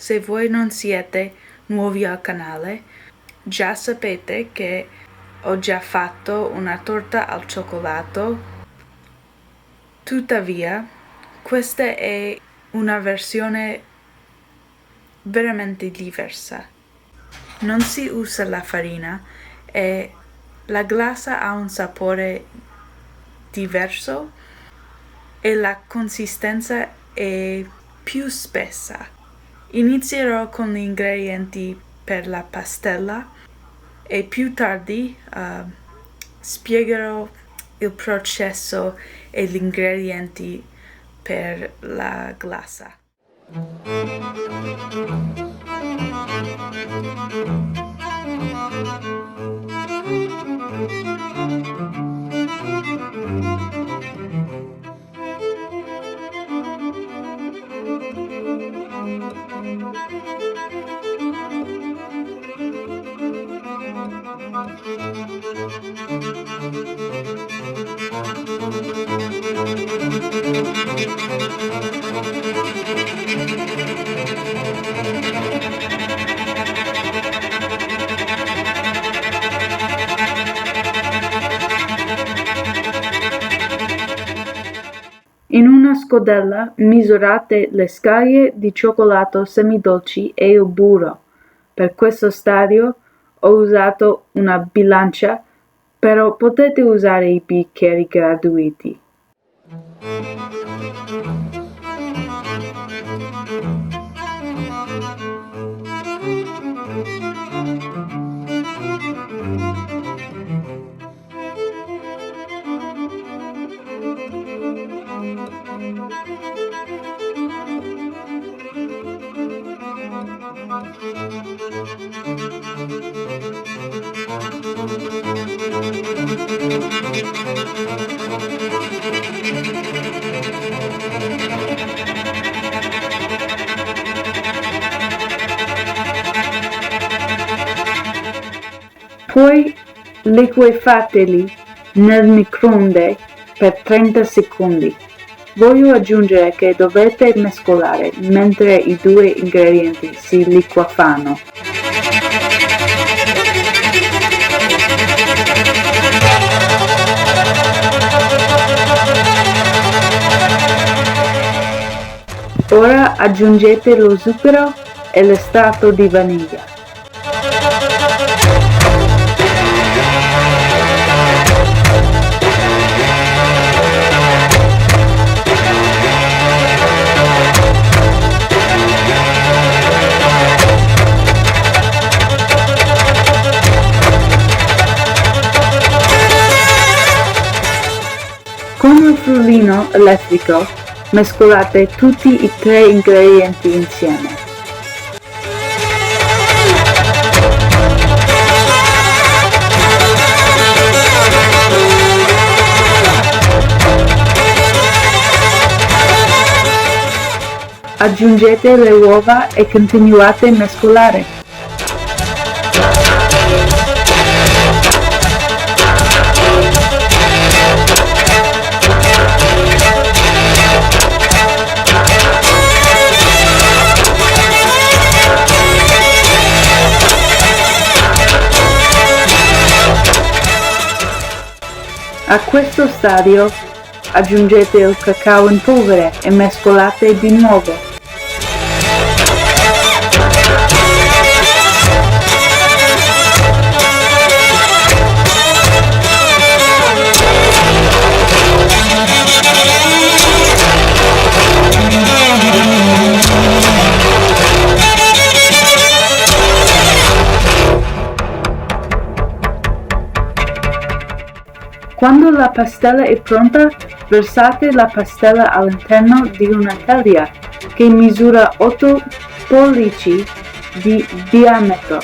Se voi non siete nuovi al canale, già sapete che ho già fatto una torta al cioccolato. Tuttavia, questa è una versione veramente diversa. Non si usa la farina e la glassa ha un sapore diverso e la consistenza è più spessa. Inizierò con gli ingredienti per la pastella e più tardi spiegherò il processo e gli ingredienti per la glassa. In una scodella misurate le scaglie di cioccolato semidolci e il burro. Per questo stadio ho usato una bilancia, però potete usare i bicchieri gratuiti. Poi liquefateli nel microonde per 30 secondi. Voglio aggiungere che dovete mescolare mentre i due ingredienti si liquefanno. Ora aggiungete lo zucchero e l'estratto di vaniglia. Con il frullino elettrico mescolate tutti i 3 ingredienti insieme. Aggiungete le uova e continuate a mescolare. A questo stadio aggiungete il cacao in polvere e mescolate di nuovo. Quando la pastella è pronta, versate la pastella all'interno di una teglia che misura 8 pollici di diametro.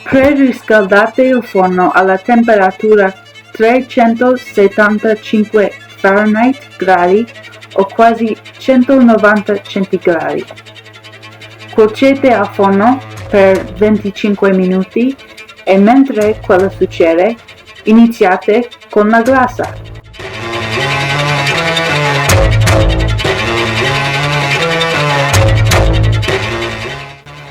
Preriscaldate il forno alla temperatura 375 Fahrenheit gradi o quasi 190 centigradi. Cuocete al forno per 25 minuti e mentre quello succede, iniziate con la glassa.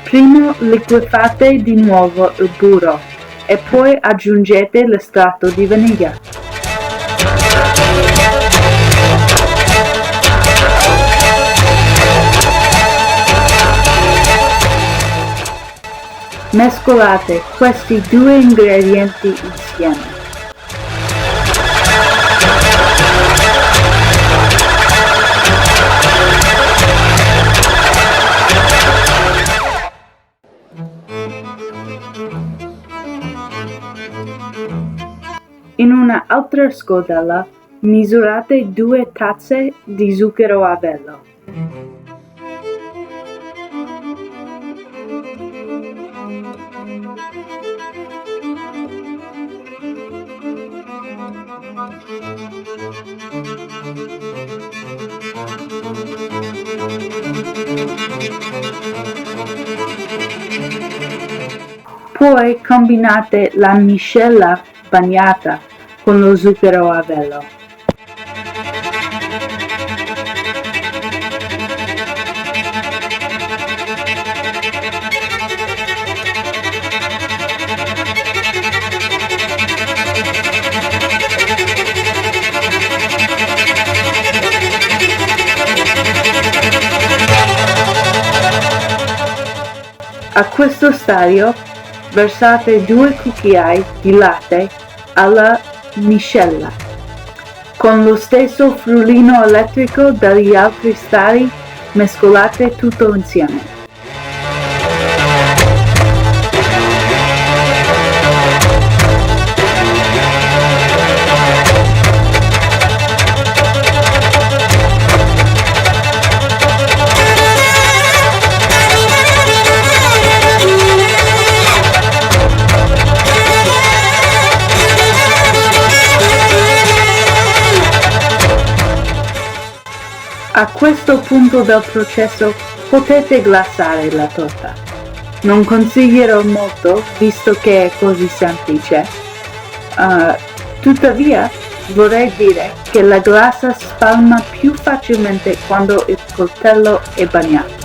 Prima liquefate di nuovo il burro e poi aggiungete l'estratto di vaniglia. Mescolate questi due ingredienti insieme. In un'altra scodella misurate 2 tazze di zucchero a velo. Poi combinate la miscela bagnata con lo zucchero a velo. A questo stadio versate 2 cucchiai di latte alla miscela. Con lo stesso frullino elettrico degli altri stadi mescolate tutto insieme. A questo punto del processo potete glassare la torta. Non consiglierò molto visto che è così semplice. Tuttavia vorrei dire che la glassa spalma più facilmente quando il coltello è bagnato.